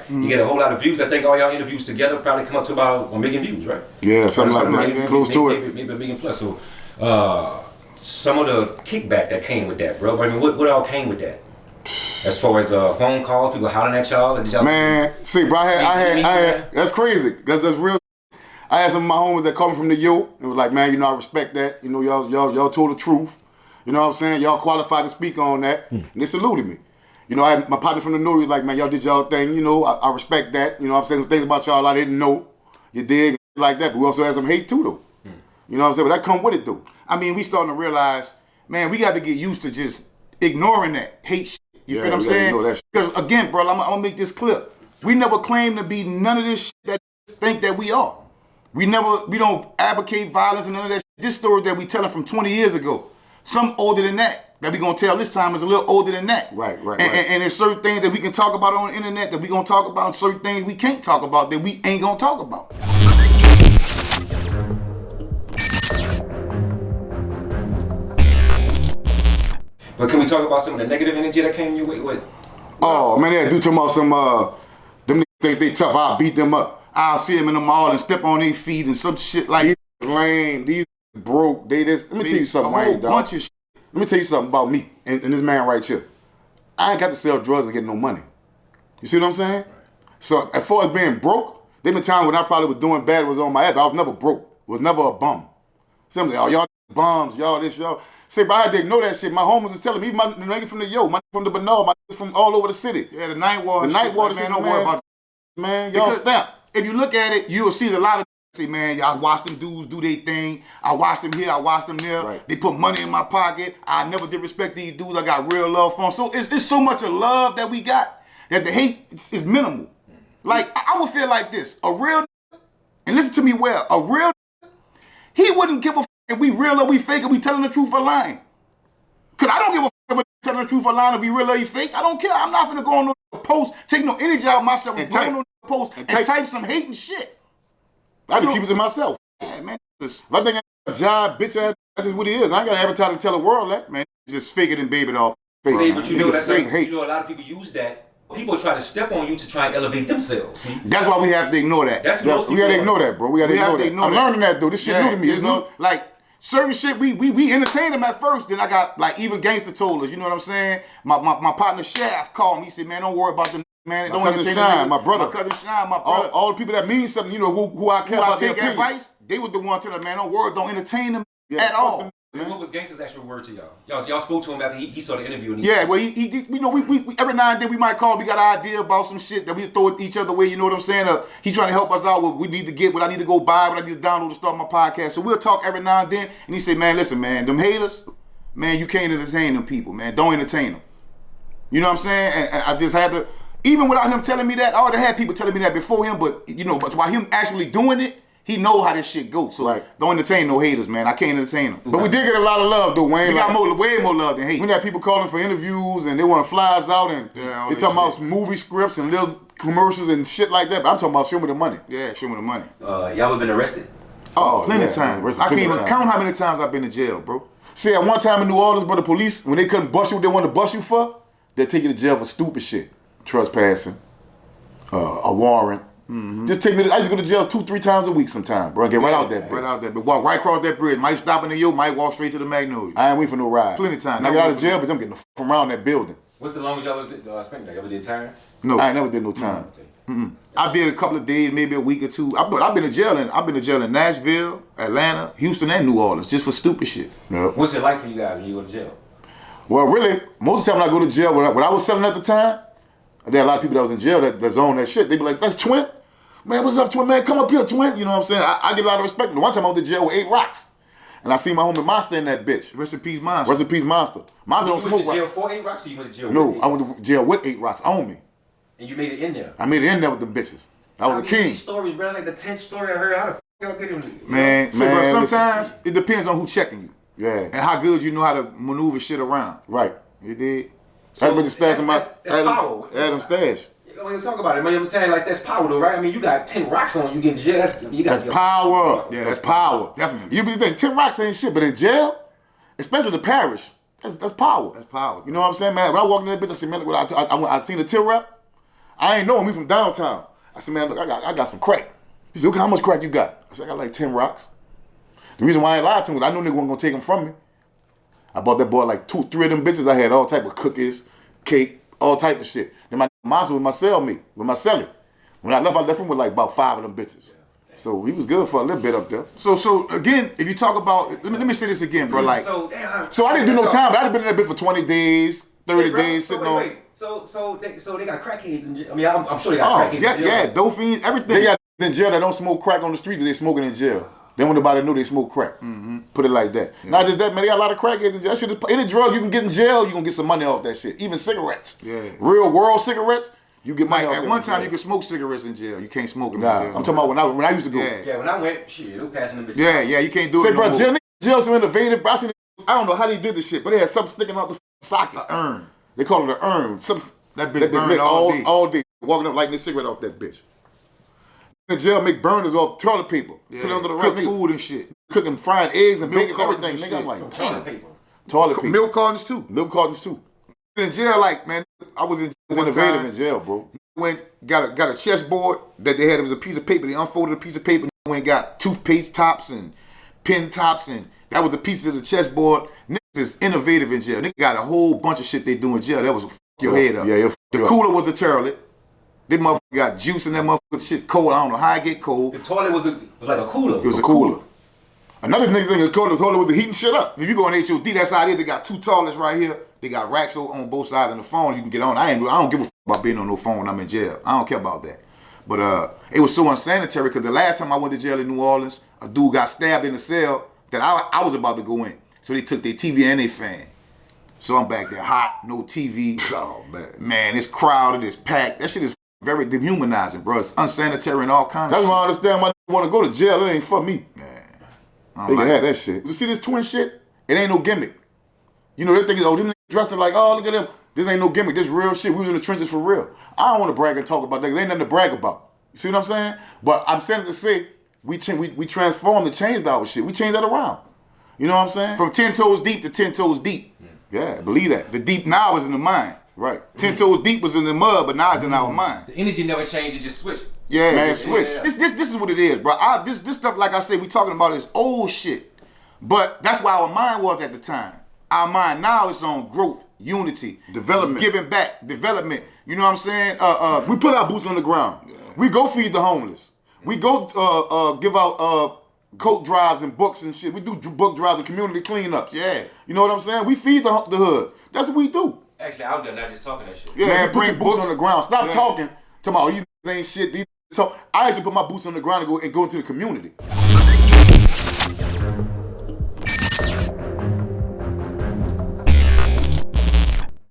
you get a whole lot of views. I think all y'all interviews together probably come up to about 1 million views, right? Yeah, something like that. Close to it. Maybe 1 million plus. So, some of the kickback that came with that, bro. I mean, what all came with that? As far as phone calls, people hollering at y'all. Did y'all see, bro, I had. That's crazy. That's real. I had some of my homies that called me from the U. It was like, man, you know, I respect that. You know, y'all told the truth. You know what I'm saying? Y'all qualified to speak on that. And they saluted me. You know, I had my partner from the North was like, man, y'all did y'all thing. You know, I respect that. You know what I'm saying? Some things about y'all I didn't know. You dig? Like that. But we also had some hate too, though. You know what I'm saying? But that come with it, though. I mean, we starting to realize, man, we got to get used to just ignoring that hate shit. You feel what I'm saying? Because again, bro, I'm gonna make this clear. We never claim to be none of this shit that think that we are. We don't advocate violence and none of that shit. This story that we telling from 20 years ago, some older than that we gonna tell this time is a little older than that. Right. And there's certain things that we can talk about on the internet that we gonna talk about, and certain things we can't talk about that we ain't gonna talk about. But can we talk about some of the negative energy that came your way? What? Oh man, they do talk about some them niggas think they tough. I'll beat them up. I'll see them in the mall and step on their feet and some shit like these lame. These broke. Let me tell you something, man. Bunch of shit. Let me tell you something about me and this man right here. I ain't got to sell drugs and get no money. You see what I'm saying? Right. So as far as being broke, there been times when I probably was doing bad, was on my ass. I was never broke. Was never a bum. Some say, oh y'all bums, y'all this, y'all. Say, but I didn't know that shit. My homies was telling me, my nigga from the my from the Bernard, my nigga from all over the city. Yeah, the night water. The night water shit, don't worry about that. Man, y'all step. If you look at it, you'll see a lot of say, man, y'all watch them dudes do their thing. I watched them here, I watched them there. Right. They put money in my pocket. I never did respect these dudes. I got real love for them. So it's so much of love that we got that the hate is minimal. Like, I would feel like this. A real, and listen to me well, a real, he wouldn't give a if we real or we fake, or we telling the truth or lying. Cause I don't give a if we telling the truth or lying, if we real or you fake. I don't care. I'm not gonna go on no post, take no energy out of myself and go on no post and type some hate and shit. I just keep it to myself. Yeah, man. If I think I job, bitch ass, that's just what it is. I ain't gotta advertise to tell the world that, man. It's just fake it and baby it all. See, but you know that's like, you know a lot of people use that. People try to step on you to try and elevate themselves. See? That's why we have to ignore that. That's most we gotta ignore that, bro. We gotta ignore that. I'm learning that though. This shit new to me. It's new. Like certain shit, we entertained them at first. Then I got like even gangster told us. You know what I'm saying? My partner Shaft called me. He said, "Man, don't worry about them, man. Don't entertain Shine, my brother. My cousin Shine, my brother. All the people that mean something. You know who I care about. Take advice. They was the one telling, man, don't worry, don't entertain them at all." And what was Gangsta's actual word to y'all? Y'all spoke to him after he saw the interview. And well, he did. You know, we every now and then we might call. We got an idea about some shit that we throw at each other way. You know what I'm saying? He trying to help us out with what we need to get, what I need to go buy, what I need to download to start my podcast. So we'll talk every now and then. And he said, man, listen, man, them haters, man, you can't entertain them people, man. Don't entertain them. You know what I'm saying? And I just had to, even without him telling me that, I already had people telling me that before him, but you know, but while him actually doing it, he know how this shit goes. So don't entertain no haters, man. I can't entertain them. But we did get a lot of love, though, Wayne. We got way more love than hate. We got people calling for interviews and they want to fly us out and they talking about movie scripts and little commercials and shit like that. But I'm talking about show me the money. Yeah, show me the money. Y'all have been arrested? Oh, plenty of times. I can't even count how many times I've been to jail, bro. See, at one time in New Orleans, bro, the police, when they couldn't bust you what they wanted to bust you for, they'd take you to jail for stupid shit. Trespassing, a warrant. Mm-hmm. Just take me. I just go to jail 2-3 times a week sometimes, bro. Get right out that bitch. Right out that bitch. Walk right across that bridge. Might stop in the might walk straight to the Magnolia. I ain't waiting for no ride. Plenty of time. I get out of jail, but I'm getting the from around that building. What's the longest y'all was spent there? Ever did time? No, I ain't never did no time. Okay. I did a couple of days, maybe a week or two. But I've been in jail in Nashville, Atlanta, Houston, and New Orleans just for stupid shit. Yep. What's it like for you guys when you go to jail? Well, really, most of the time when I go to jail, when I was selling at the time, there are a lot of people that was in jail that zone that shit. They be like, "That's Twin. Man, what's up, Twin? Man, come up here, Twin." You know what I'm saying? I get a lot of respect. One time I went to jail with 8 rocks. And I seen my homie Monster in that bitch. Rest in peace, Monster. Rest in peace, Monster. Monster don't smoke. You went to jail for 8 rocks or you went to jail with 8 rocks? I went to jail with 8 rocks on me. And you made it in there? I made it in there with them bitches. I was a king. These stories, bro, like the 10th story I heard. How the f*** y'all get him? Man, bro, sometimes it depends on who's checking you. Yeah. And how good you know how to maneuver shit around. Right. You did. So that's power. Adam Stash. When you talk about it, man, I'm saying like that's power though, right? I mean, you got 10 rocks on you getting jail. That's power. Yeah, that's power. Definitely. You be thinking 10 rocks ain't shit, but in jail, especially the Parish, that's power. That's power. You know what I'm saying, man? When I walked in that bitch, I said, man, I seen the tear rep. I ain't know him. He from downtown. I said, man, look, I got some crack. He said, okay, how much crack you got? I said, I got like 10 rocks. The reason why I ain't lied to him was I knew nigga wasn't gonna take them from me. I bought that boy like 2, 3 of them bitches. I had all type of cookies, cake, all type of shit. Then my monster was my cellmate, with my celly. When I left him with like about 5 of them bitches. So he was good for a little bit up there. So again, if you talk about, let me say this again, bro. Like, so I didn't do no time, but I'd have been in that bitch for 20 days, 30 days, sitting on. So they got crackheads in jail. I mean, I'm sure they got crackheads in jail. Yeah, dope fiends, everything. They got in jail that don't smoke crack on the street, they smoking in jail. Then when nobody knew they smoke crack. Put it like that. Yeah. Not just that, man, they got a lot of crackheads in jail. That shit is, any drug you can get in jail, you can get some money off that shit. Even cigarettes. Yeah. Real world cigarettes, you get money off that. At one time, you could smoke cigarettes in jail. You can't smoke them in jail. I'm talking about when I used to go. Yeah, when I went, shit, they were passing them bitches. Yeah, you can't do it no more. Jail's so innovative, bro. I don't know how they did this shit, but they had something sticking out the socket. An urn. They call it an urn. That bitch burned all day. Walking up lighting this cigarette off that bitch. In jail, make burners off toilet paper. Yeah. Put it under the cook food and shit. Cooking frying eggs and bacon, everything. Nigga, I'm like, toilet paper. Toilet paper. Milk cartons too. In jail, like, man, I was innovative in jail, bro. Got a chessboard that they had. It was a piece of paper. They unfolded a piece of paper. And went got toothpaste tops and pen tops, and that was the pieces of the chessboard. Niggas is innovative in jail. Niggas got a whole bunch of shit they do in jail. That was f your head up. Yeah, the cooler was the toilet. This motherfucker got juice in that motherfucker. Shit cold. I don't know how it get cold. The toilet was like a cooler. It was a cooler. Another nigga thing is the toilet was the heating shit up. If you go in HOD, that's how it is. They got 2 toilets right here. They got racks on both sides of the phone. You can get on. I don't give a f about being on no phone when I'm in jail. I don't care about that. But it was so unsanitary because the last time I went to jail in New Orleans, a dude got stabbed in the cell that I was about to go in. So they took their TV and their fan. So I'm back there hot, no TV. Oh man. Man, it's crowded, it's packed. That shit is very dehumanizing, bro. It's unsanitary and all kinds of shit. That's why I understand why want to go to jail. It ain't for me. Man. They can have that shit. You see this twin shit? It ain't no gimmick. You know, they think, oh, them niggas dressing like, oh, look at them. This ain't no gimmick. This real shit. We was in the trenches for real. I don't want to brag and talk about that. There ain't nothing to brag about. You see what I'm saying? But I'm saying to say, we transformed and changed our shit. We changed that around. You know what I'm saying? From 10 toes deep to 10 toes deep. Yeah, believe that. The deep now is in the mind. Right. 10 toes deep was in the mud, but now it's in our mind. The energy never changed, it just switched. Yeah, man, switch. Yeah. This is what it is, bro. This stuff, like I said, we talking about is old shit. But that's why our mind was at the time. Our mind now is on growth, unity, development, giving back, development. You know what I'm saying? We put our boots on the ground. Yeah. We go feed the homeless. We go give out coat drives and books and shit. We do book drives and community cleanups. Yeah. You know what I'm saying? We feed the hood. That's what we do. Actually, out there, not just talking that shit. Yeah, man, bring boots on the ground. Stop talking. Talking about, oh, you ain't shit. These talk. I actually put my boots on the ground and go into the community.